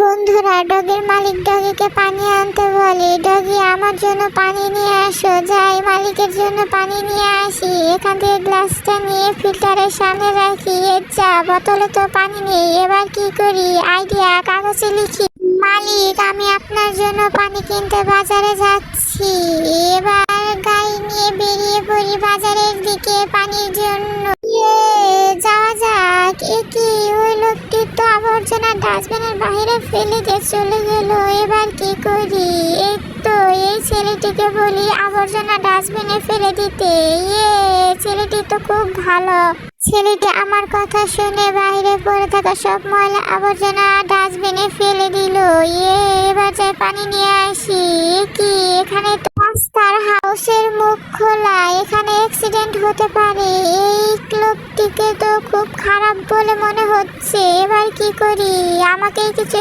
বন্ধুরা, ডগের মালিক ডগিকে পানি আনতে বলে। ডগি, আমার জন্য পানি নিয়ে আসো। যাই, মালিকের জন্য পানি নিয়ে আসি। এখান থেকে গ্লাসটা নিয়ে ফিল্টারের সামনে রাখি। যা, বোতলে তো পানি নেই, এবার কি করি? আইডিয়া, কাগজে লিখি। মালিক, আমি আপনার জন্য পানি কিনতে বাজারে যাচ্ছি। এবার গাড়ি নিয়ে বেরিয়ে পড়ি বাজারের দিকে পানির জন্য। যাওয়া যাক। কি, ওই লোকটি তো আবর্জনা ডাস্টবিনের বাইরে ফেলে দিয়ে চলে গেল। এবার কি করি? এই তো, এই ছেলেটিকে বলি আবর্জনা ডাস্টবিনে ফেলে দিতে। ছেলেটি তো খুব ভালো। ছেলেটি আমার কথা শুনে বাইরে পড়ে থাকা সব ময়লা আবর্জনা ডাস্টবিনে ফেলে দিল। এবার যাই পানি নিয়ে আসি। কি, এখানে তো রাস্তার হাউসের মুখ খোলা, এখানে অ্যাক্সিডেন্ট হতে পারে। এই লোকটিকে তো খুব খারাপ বলে মনে হচ্ছে। এবার কি করি? আমাকে কিছু